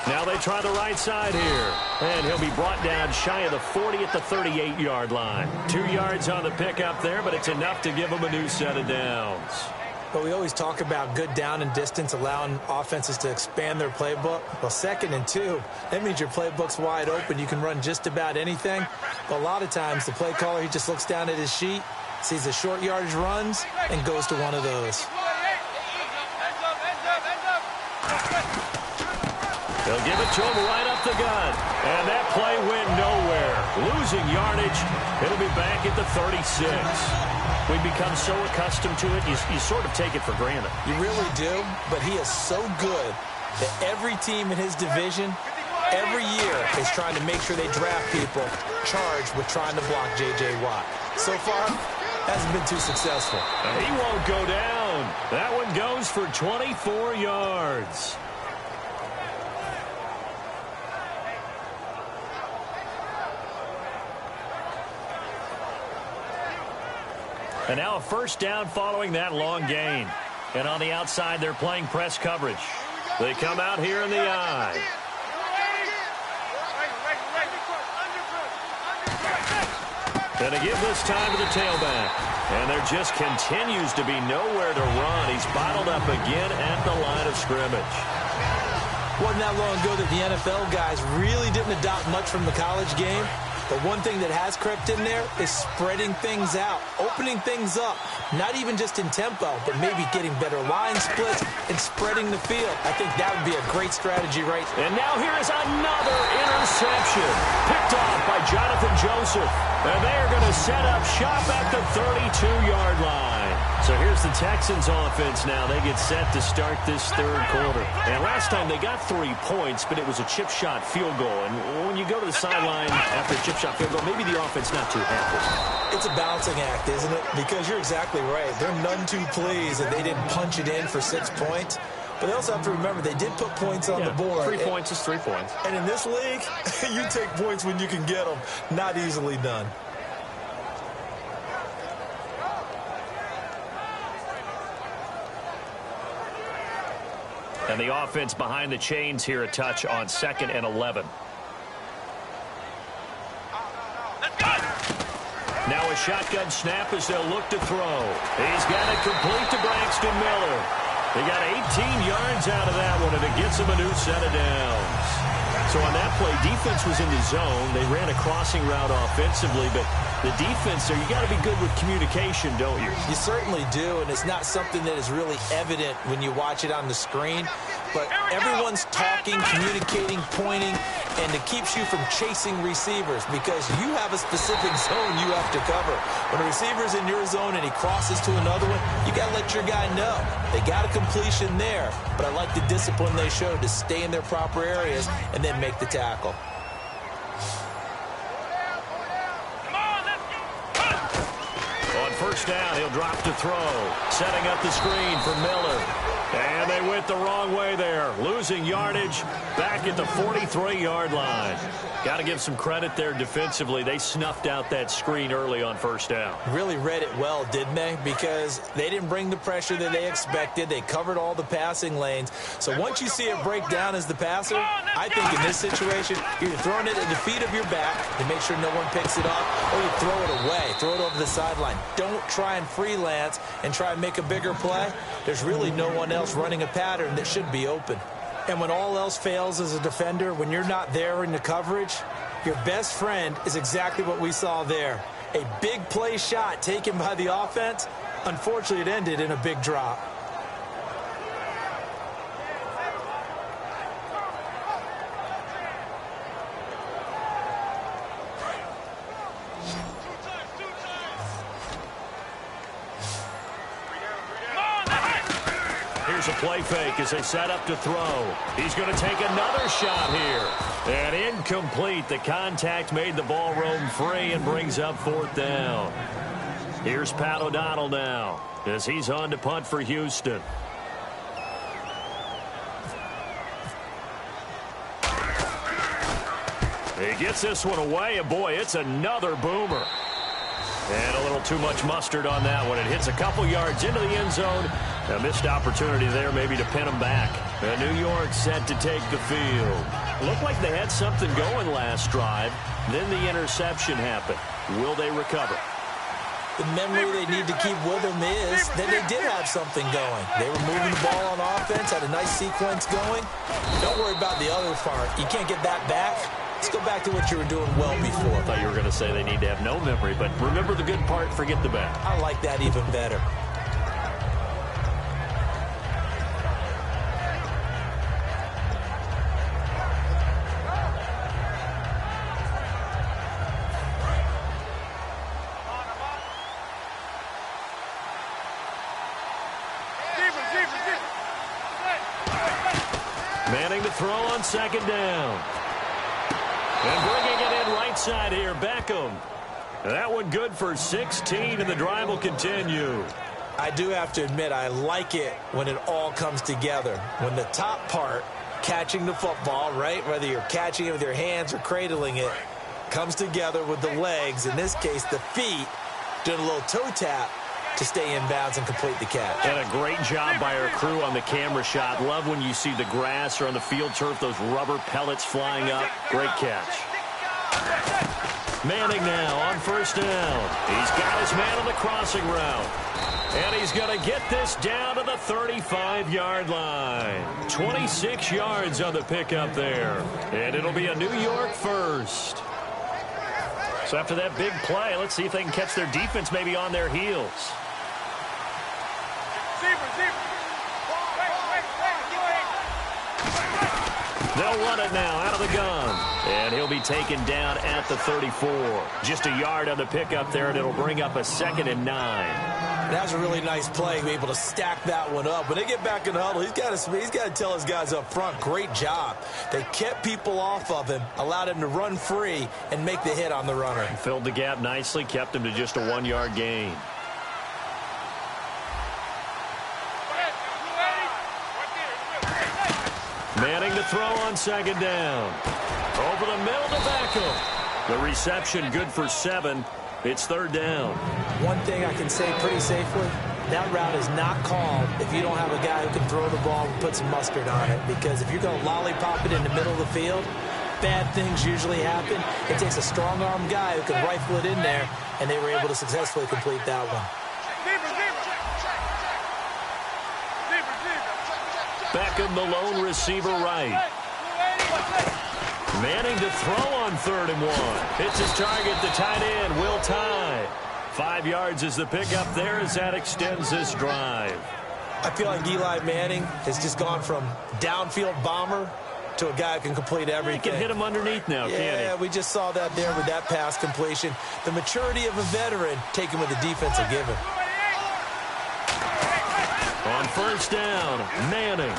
Now they try the right side here. And he'll be brought down shy of the 40 at the 38-yard line. 2 yards on the pickup there, but it's enough to give him a new set of downs. But we always talk about good down and distance, allowing offenses to expand their playbook. Well, 2nd and 2, that means your playbook's wide open. You can run just about anything. But a lot of times, the play caller, he just looks down at his sheet, sees the short yardage runs, and goes to one of those. They'll give it to him right up the gut. And that play went nowhere. Losing yardage. It'll be back at the 36. We become so accustomed to it, you sort of take it for granted. You really do, but he is so good that every team in his division, every year, is trying to make sure they draft people charged with trying to block J.J. Watt. So far, hasn't been too successful. He won't go down. That one goes for 24 yards. And now a first down following that long gain. And on the outside, they're playing press coverage. They come out here in the eye. And they give this time to the tailback. And there just continues to be nowhere to run. He's bottled up again at the line of scrimmage. Wasn't that long ago that the NFL guys really didn't adopt much from the college game. But one thing that has crept in there is spreading things out, opening things up, not even just in tempo, but maybe getting better line splits and spreading the field. I think that would be a great strategy right there. And now here is another interception, picked off by Jonathan Joseph. And they are going to set up shop at the 32-yard line. So here's the Texans offense now. They get set to start this third quarter. And last time they got 3 points, but it was a chip shot field goal. And when you go to the sideline after a chip shot field goal, maybe the offense not too happy. It's a balancing act, isn't it? Because you're exactly right. They're none too pleased that they didn't punch it in for 6 points. But they also have to remember they did put points on the board. 3 points is 3 points. And in this league, you take points when you can get them. Not easily done. And the offense behind the chains here a touch on 2nd and 11. Now a shotgun snap as they'll look to throw. He's got it complete to Braxton Miller. They got 18 yards out of that one, and it gets him a new set of downs. So on that play, defense was in the zone. They ran a crossing route offensively, but the defense there, you got to be good with communication, don't you? You certainly do, and it's not something that is really evident when you watch it on the screen. But everyone's talking, communicating, pointing, and it keeps you from chasing receivers because you have a specific zone you have to cover. When a receiver's in your zone and he crosses to another one, you got to let your guy know. They got a completion there, but I like the discipline they showed to stay in their proper areas and then make the tackle. On first down, he'll drop to throw. Setting up the screen for Miller. And they went the wrong way there. Losing yardage back at the 43-yard line. Got to give some credit there defensively. They snuffed out that screen early on first down. Really read it well, didn't they? Because they didn't bring the pressure that they expected. They covered all the passing lanes. So once you see it break down as the passer, I think in this situation, you're either throwing it at the feet of your back to make sure no one picks it up, or you throw it away, throw it over the sideline. Don't try and freelance and try and make a bigger play. There's really no one else running a pattern that should be open. And when all else fails as a defender, when you're not there in the coverage, your best friend is exactly what we saw there. A big play shot taken by the offense. Unfortunately, it ended in a big drop. Here's a play fake as they set up to throw. He's going to take another shot here. And incomplete. The contact made the ball roam free and brings up 4th down. Here's Pat O'Donnell now as he's on to punt for Houston. He gets this one away, and boy, it's another boomer. And a little too much mustard on that one. It hits a couple yards into the end zone. A missed opportunity there maybe to pin them back. And New York set to take the field. Looked like they had something going last drive. Then the interception happened. Will they recover? The memory they need to keep with them is that they did have something going. They were moving the ball on offense, had a nice sequence going. Don't worry about the other part. You can't get that back. Let's go back to what you were doing well before. I thought you were going to say they need to have no memory, but remember the good part, forget the bad. I like that even better. Manning to throw on 2nd down. And bringing it in right side here, Beckham. That one good for 16, and the drive will continue. I do have to admit, I like it when it all comes together. When the top part, catching the football, right, whether you're catching it with your hands or cradling it, comes together with the legs, in this case the feet, doing a little toe tap to stay in bounds and complete the catch. And a great job by our crew on the camera shot. Love when you see the grass or on the field turf, those rubber pellets flying up. Great catch. Manning now on first down. He's got his man on the crossing route. And he's going to get this down to the 35-yard line. 26 yards on the pickup there. And it'll be a New York first. So after that big play, let's see if they can catch their defense maybe on their heels. They'll run it now out of the gun. And he'll be taken down at the 34. Just a yard on the pickup there, and it'll bring up a 2nd and 9. That was a really nice play, be able to stack that one up. When they get back in the huddle, he's got to tell his guys up front, great job. They kept people off of him, allowed him to run free, and make the hit on the runner. Filled the gap nicely, kept him to just a 1-yard gain. Manning to throw on 2nd down. Over the middle to Beckham. The reception good for 7. It's 3rd down. One thing I can say pretty safely, that route is not called if you don't have a guy who can throw the ball and put some mustard on it. Because if you're going to lollipop it in the middle of the field, bad things usually happen. It takes a strong-arm guy who can rifle it in there, and they were able to successfully complete that one. Beckham, the lone receiver right. Manning to throw on 3rd and 1. It's his target, the tight end, Will Tye. 5 yards is the pickup there as that extends this drive. I feel like Eli Manning has just gone from downfield bomber to a guy who can complete everything. He can hit him underneath now, can't he? Yeah, we just saw that there with that pass completion. The maturity of a veteran taken with the defense a given. On 1st down, Manning.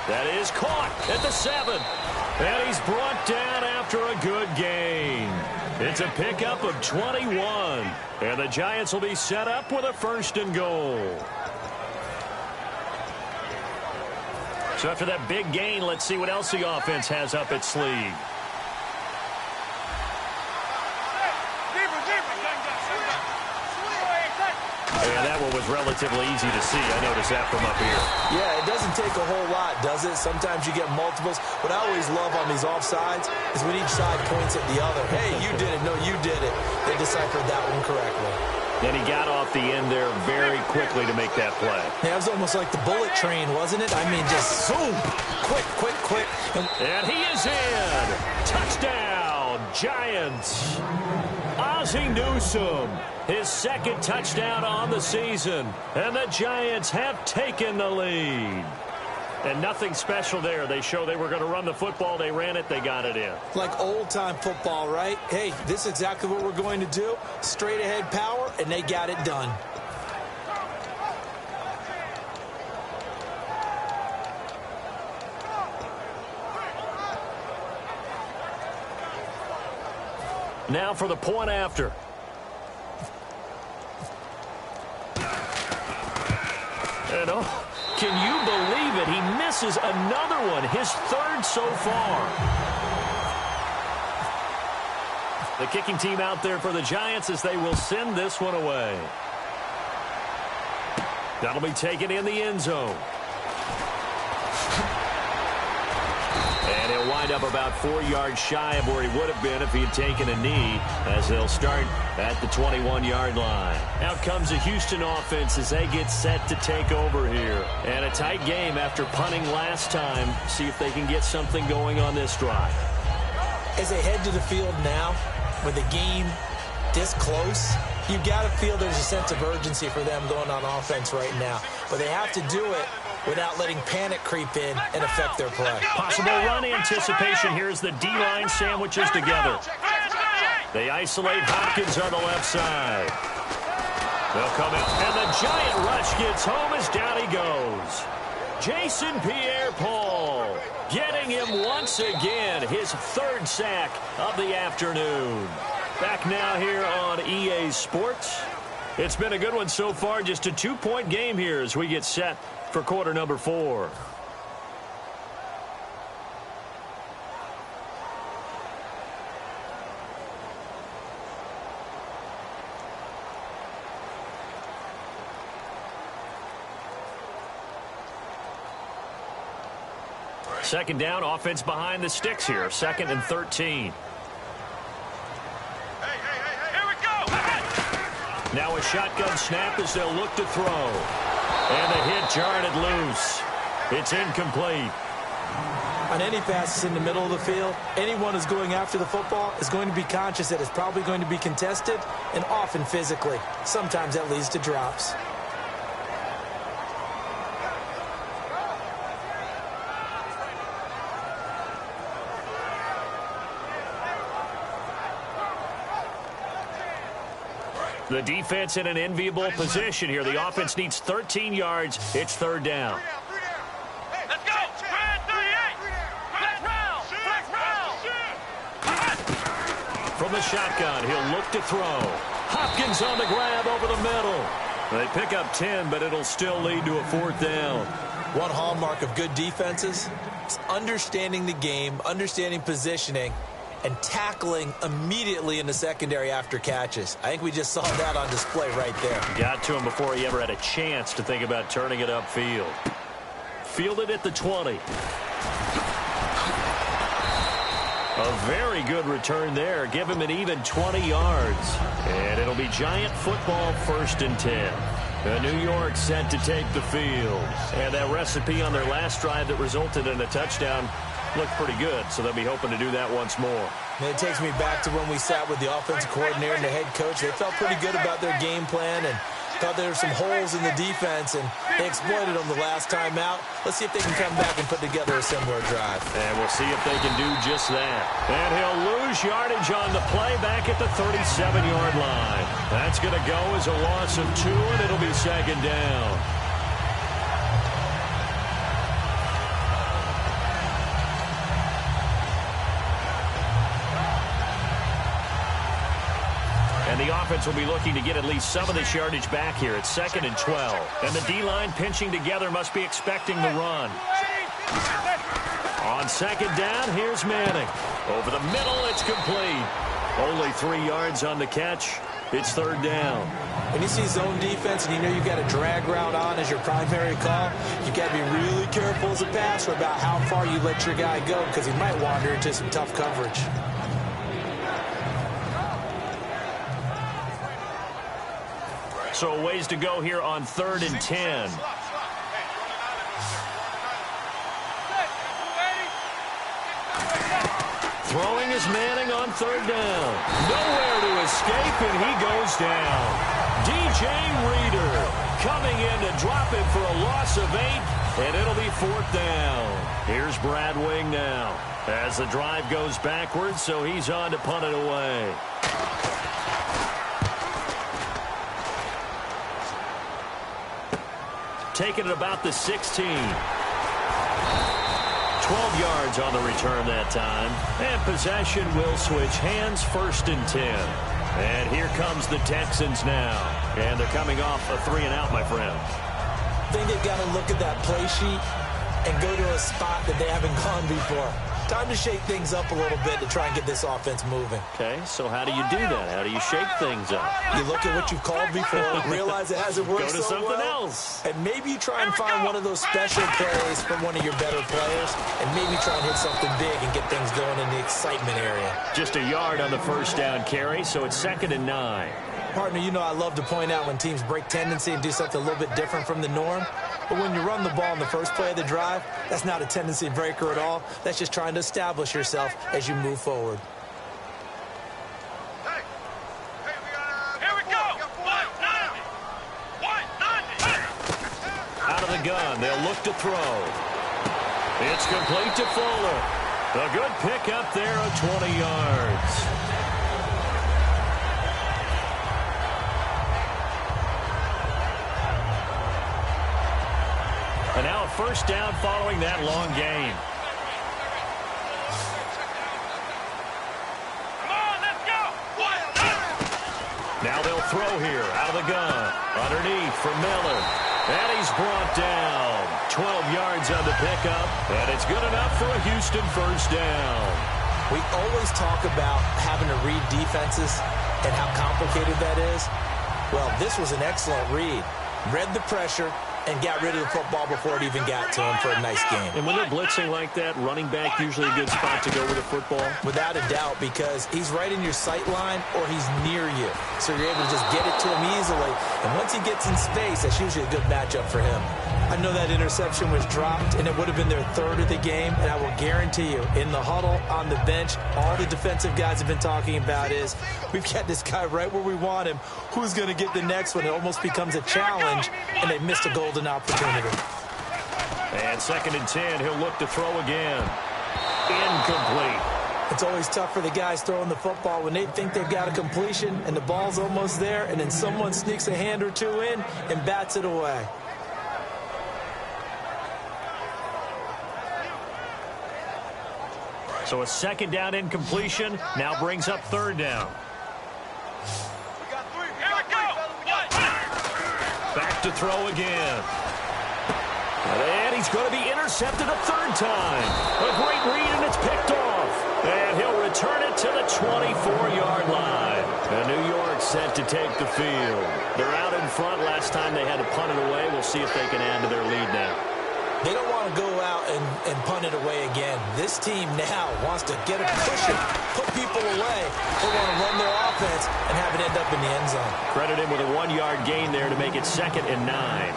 That is caught at the 7. And he's brought down after a good gain. It's a pickup of 21. And the Giants will be set up with a 1st and goal. So after that big gain, let's see what else the offense has up its sleeve. And that one was relatively easy to see. I noticed that from up here. Yeah, it doesn't take a whole lot, does it? Sometimes you get multiples. What I always love on these offsides is when each side points at the other. Hey, you did it. No, you did it. They deciphered that one correctly. And he got off the end there very quickly to make that play. Yeah, it was almost like the bullet train, wasn't it? I mean, just zoom. Quick, quick, quick. And he is in. Touchdown, Giants. Ozzie Newsome, his 2nd touchdown on the season. And the Giants have taken the lead. And nothing special there. They show they were going to run the football. They ran it. They got it in. Like old-time football, right? Hey, this is exactly what we're going to do. Straight-ahead power, and they got it done. Now for the point after. And can you believe it? He misses another one, his 3rd so far. The kicking team out there for the Giants as they will send this one away. That'll be taken in the end zone. And he'll wind up about 4 yards shy of where he would have been if he had taken a knee, as they'll start at the 21-yard line. Out comes the Houston offense as they get set to take over here. And a tight game after punting last time. See if they can get something going on this drive. As they head to the field now, with the game this close, you've got to feel there's a sense of urgency for them going on offense right now. But they have to do it without letting panic creep in and affect their play. Possible run anticipation. Here's the D-line sandwiches together. They isolate Hopkins on the left side. They'll come out, and the giant rush gets home as down he goes. Jason Pierre-Paul getting him once again, his 3rd sack of the afternoon. Back now here on EA Sports. It's been a good one so far, just a 2-point game here as we get set for quarter number 4. Second down, offense behind the sticks here. 2nd and 13. Now a shotgun snap as they'll look to throw. And the hit jarred it loose. It's incomplete. On any passes in the middle of the field, anyone who's going after the football is going to be conscious that it's probably going to be contested, and often physically. Sometimes that leads to drops. The defense in an enviable position here. The offense needs 13 yards. It's third down. Let's go! Red 38! Flex round! Flex round! From the shotgun, he'll look to throw. Hopkins on the grab over the middle. They pick up 10, but it'll still lead to a fourth down. One hallmark of good defenses is understanding the game, understanding positioning, and tackling immediately in the secondary after catches. I think we just saw that on display right there. Got to him before he ever had a chance to think about turning it upfield. Fielded at the 20. A very good return there. Give him an even 20 yards. And it'll be Giant football, 1st and 10. New York set to take the field. And that recipe on their last drive that resulted in a touchdown looked pretty good, so they'll be hoping to do that once more. And it takes me back to when we sat with the offensive coordinator and the head coach. They felt pretty good about their game plan and thought there were some holes in the defense, and they exploited them the last time out. Let's see if they can come back and put together a similar drive. And we'll see if they can do just that. And he'll lose yardage on the play back at the 37-yard line. That's going to go as a loss of 2, and it'll be 2nd down. And the offense will be looking to get at least some of this yardage back here. It's 2nd and 12. And the D-line pinching together must be expecting the run. On 2nd down, here's Manning. Over the middle, it's complete. Only 3 yards on the catch. It's 3rd down. When you see zone defense and you know you've got a drag route on as your primary call, you've got to be really careful as a passer about how far you let your guy go, because he might wander into some tough coverage. So a ways to go here on 3rd and 10. Throwing is Manning on 3rd down. Nowhere to escape, and he goes down. DJ Reader coming in to drop him for a loss of 8, and it'll be 4th down. Here's Brad Wing now as the drive goes backwards, so he's on to punt it away. Taking it about the 16. 12 yards on the return that time. And possession will switch hands, 1st and 10. And here comes the Texans now. And they're coming off a 3-and-out, my friend. I think they've got to look at that play sheet and go to a spot that they haven't gone before. Time to shake things up a little bit to try and get this offense moving. Okay, so how do you do that? How do you shake things up? You look at what you've called before, realize it hasn't worked Go to so something well, else. and maybe you try and find one of those special plays from one of your better players, and maybe try and hit something big and get things going in the excitement area. Just a yard on the 1st down carry, so it's 2nd and 9. Partner, you know I love to point out when teams break tendency and do something a little bit different from the norm. But when you run the ball in the first play of the drive, that's not a tendency breaker at all. That's just trying to establish yourself as you move forward. Here we go! 190! 190! Out of the gun, they'll look to throw. It's complete to Fuller. A good pickup there of 20 yards. And now a 1st down following that long gain. Come on, let's go! 190! Now they'll throw here out of the gun. Underneath for Miller. And he's brought down. 12 yards on the pickup. And it's good enough for a Houston 1st down. We always talk about having to read defenses and how complicated that is. Well, this was an excellent read. Read the pressure, and got rid of the football before it even got to him for a nice game. And when they're blitzing like that, running back usually a good spot to go with the football? Without a doubt, because he's right in your sight line or he's near you. So you're able to just get it to him easily. And once he gets in space, that's usually a good matchup for him. I know that interception was dropped, and it would have been their third of the game. And I will guarantee you, in the huddle, on the bench, all the defensive guys have been talking about is, we've got this guy right where we want him. Who's going to get the next one? It almost becomes a challenge, and they missed a golden opportunity. And 2nd and 10, he'll look to throw again. Incomplete. It's always tough for the guys throwing the football when they think they've got a completion and the ball's almost there, and then someone sneaks a hand or two in and bats it away. So a 2nd down incompletion now brings up 3rd down. Back to throw again. And he's going to be intercepted a 3rd time. A great read, and it's picked off. And he'll return it to the 24-yard line. And New York set to take the field. They're out in front. Last time they had to punt it away. We'll see if they can add to their lead now. They don't want to go out and punt it away again. This team now wants to get it, push it, put people away. They want to run their offense and have it end up in the end zone. Credit him with a 1-yard gain there to make it 2nd and 9.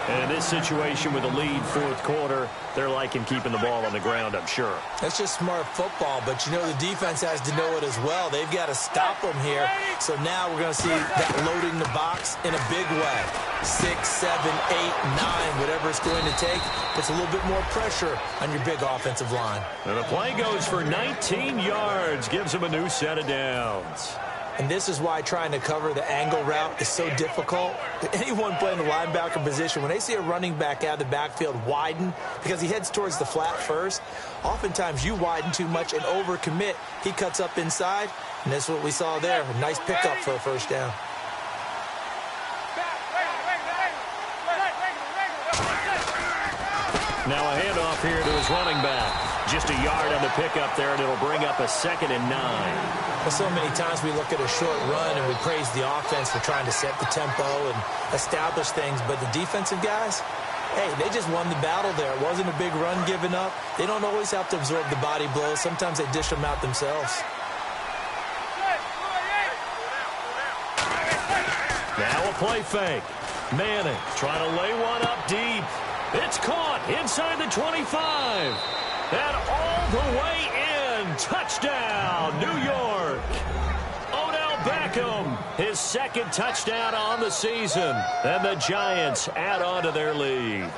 And in this situation with a lead 4th quarter, they're liking keeping the ball on the ground, I'm sure. That's just smart football, but you know the defense has to know it as well. They've got to stop them here. So now we're going to see that loading the box in a big way. 6, 7, 8, 9, whatever it's going to take, puts a little bit more pressure on your big offensive line. And the play goes for 19 yards, gives them a new set of downs. And this is why trying to cover the angle route is so difficult. Anyone playing the linebacker position, when they see a running back out of the backfield widen, because he heads towards the flat first, oftentimes you widen too much and overcommit. He cuts up inside, and that's what we saw there. A nice pickup for a 1st down. Now a handoff here to his running back. Just a yard on the pickup there, and it'll bring up a 2nd and 9. Well, so many times we look at a short run and we praise the offense for trying to set the tempo and establish things, but the defensive guys, hey, they just won the battle there. It wasn't a big run given up. They don't always have to absorb the body blows. Sometimes they dish them out themselves. Now a play fake. Manning trying to lay one up deep. It's caught inside the 25. And all the way in. Touchdown, New York. Odell Beckham, his 2nd touchdown on the season. And the Giants add on to their lead.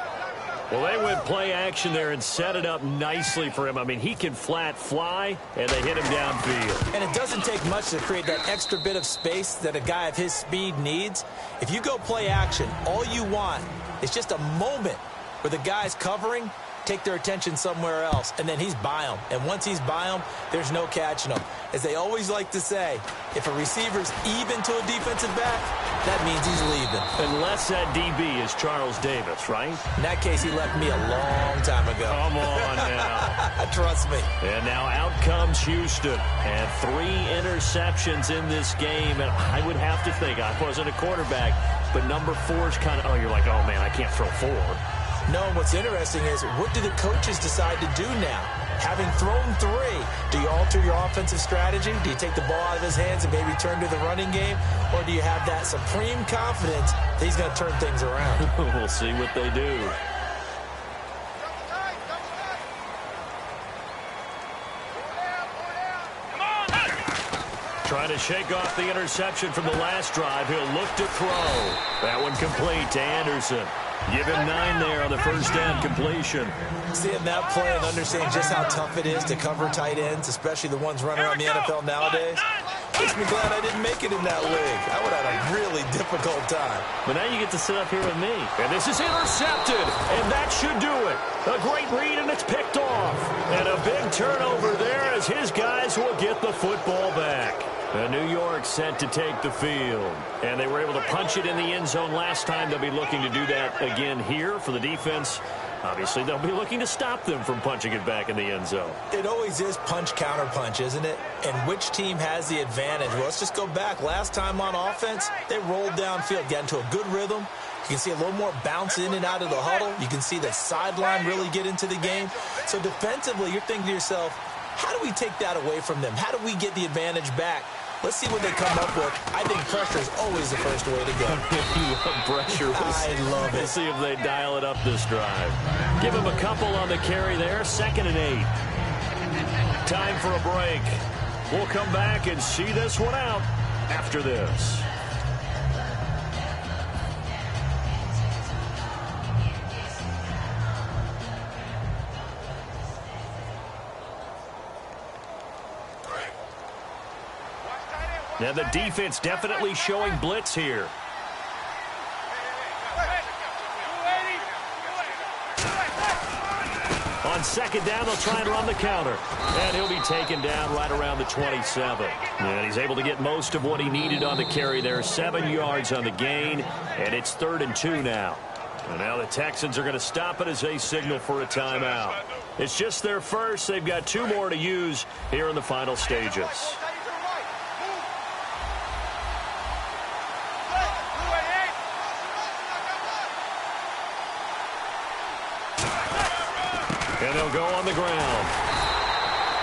Well, they went play action there and set it up nicely for him. I mean, he can flat fly, and they hit him downfield. And it doesn't take much to create that extra bit of space that a guy of his speed needs. If you go play action, all you want is just a moment where the guy's covering, take their attention somewhere else, and then he's by them. And once he's by them, there's no catching him. As they always like to say, if a receiver's even to a defensive back, that means he's leaving. Unless that DB is Charles Davis, right? In that case, he left me a long time ago. Come on now. Trust me. And now out comes Houston. And 3 interceptions in this game. And I would have to think, I wasn't a quarterback, but number 4 is kind of, you're like, oh, man, I can't throw 4. No, and what's interesting is, what do the coaches decide to do now? Having thrown 3, do you alter your offensive strategy? Do you take the ball out of his hands and maybe turn to the running game? Or do you have that supreme confidence that he's going to turn things around? We'll see what they do. Trying to shake off the interception from the last drive. He'll look to throw. That one complete to Anderson. Give him 9 there on the 1st down completion. Seeing that play and understanding just how tough it is to cover tight ends, especially the ones running around the NFL nowadays, makes me glad I didn't make it in that league. I would have had a really difficult time. But now you get to sit up here with me. And this is intercepted, and that should do it. A great read, and it's picked off. And a big turnover there as his guys will get the football back. New York set to take the field. And they were able to punch it in the end zone last time. They'll be looking to do that again here for the defense. Obviously, they'll be looking to stop them from punching it back in the end zone. It always is punch-counter-punch, isn't it? And which team has the advantage? Well, let's just go back. Last time on offense, they rolled downfield, got into a good rhythm, You can see a little more bounce in and out of the huddle. You can see the sideline really get into the game. So defensively, you're thinking to yourself, how do we take that away from them? How do we get the advantage back? Let's see what they come up with. I think pressure is always the first way to go. You love pressure. I love it. We'll see if they dial it up this drive. Give him a couple on the carry there. 2nd and 8. Time for a break. We'll come back and see this one out after this. Now the defense definitely showing blitz here. On 2nd down, they'll try and run the counter. And he'll be taken down right around the 27. And he's able to get most of what he needed on the carry there. 7 yards on the gain, and it's 3rd and 2 now. And now the Texans are going to stop it as they signal for a timeout. It's just their first. They've got 2 more to use here in the final stages. And they'll go on the ground.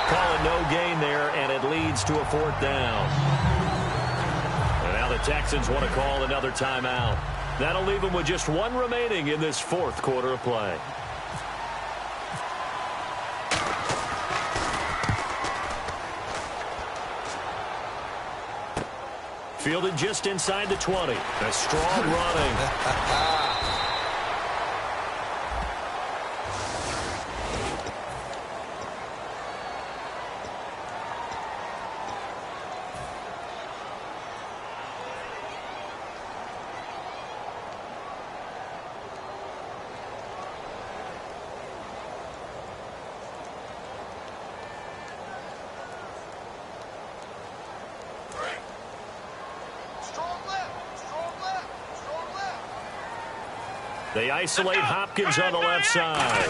Call it no gain there, and it leads to a 4th down. And now the Texans want to call another timeout. That'll leave them with just 1 remaining in this 4th quarter of play. Fielded just inside the 20. A strong running. They isolate Hopkins on the left side.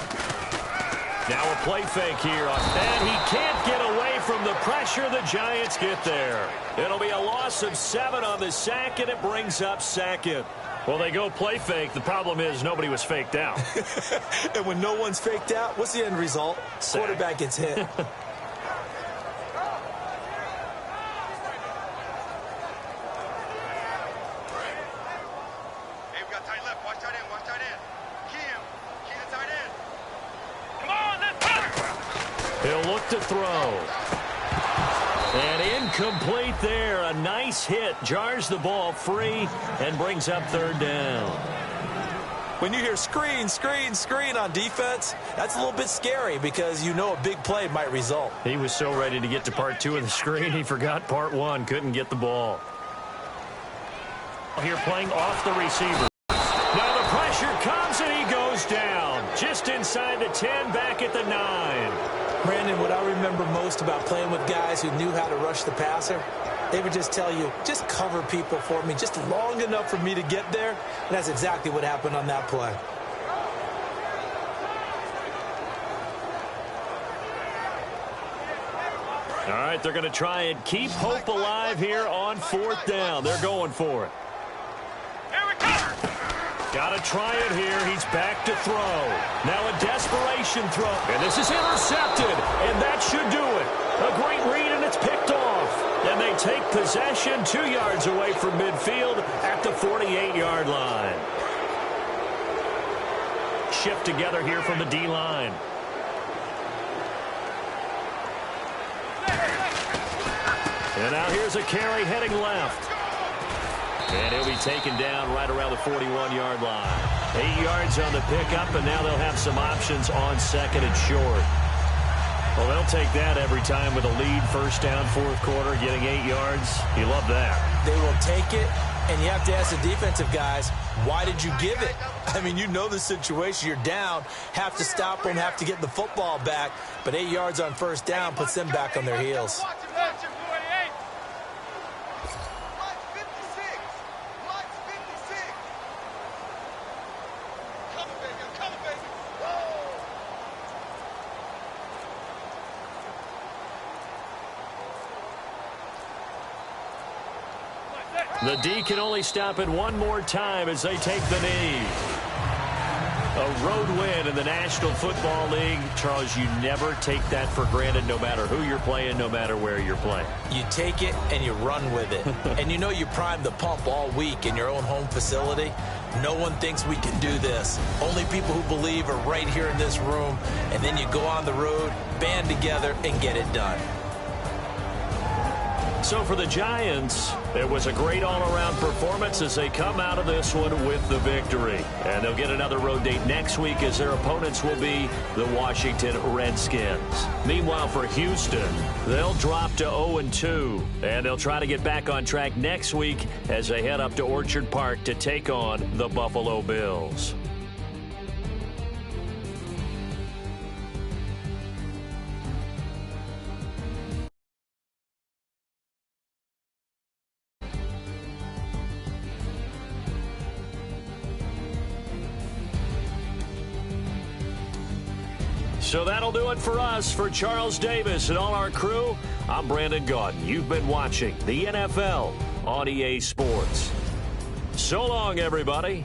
Now a play fake here. And he can't get away from the pressure. The Giants get there. It'll be a loss of 7 on the sack, and it brings up 2nd. Well, they go play fake. The problem is nobody was faked out. And when no one's faked out, what's the end result? Sack. Quarterback gets hit. He'll look to throw. And incomplete there. A nice hit. Jars the ball free and brings up 3rd down. When you hear screen, screen, screen on defense, that's a little bit scary because you know a big play might result. He was so ready to get to part 2 of the screen, he forgot part 1. Couldn't get the ball. Here playing off the receiver. Now the pressure comes and he goes down. Just inside the 10, back at the 9. Brandon, what I remember most about playing with guys who knew how to rush the passer, they would just tell you, just cover people for me, just long enough for me to get there. And that's exactly what happened on that play. All right, they're going to try and keep hope alive here on 4th down. They're going for it. Got to try it here. He's back to throw. Now a desperation throw. And this is intercepted. And that should do it. A great read, and it's picked off. And they take possession 2 yards away from midfield at the 48-yard line. Shift together here from the D-line. And now here's a carry heading left. And he'll be taken down right around the 41-yard line. 8 yards on the pickup, and now they'll have some options on 2nd and short. Well, they'll take that every time with a lead. 1st down, 4th quarter, getting 8 yards. You love that. They will take it, and you have to ask the defensive guys, why did you give it? I mean, you know the situation. You're down, have to stop them, have to get the football back. But 8 yards on 1st down puts them back on their heels. The D can only stop it one more time as they take the knee. A road win in the National Football League. Charles, you never take that for granted no matter who you're playing, no matter where you're playing. You take it and you run with it. And you know you primed the pump all week in your own home facility. No one thinks we can do this. Only people who believe are right here in this room. And then you go on the road, band together, and get it done. So for the Giants, it was a great all-around performance as they come out of this one with the victory. And they'll get another road date next week as their opponents will be the Washington Redskins. Meanwhile, for Houston, they'll drop to 0-2. And they'll try to get back on track next week as they head up to Orchard Park to take on the Buffalo Bills. So that'll do it for us. For Charles Davis and all our crew, I'm Brandon Gaudin. You've been watching the NFL on EA Sports. So long, everybody.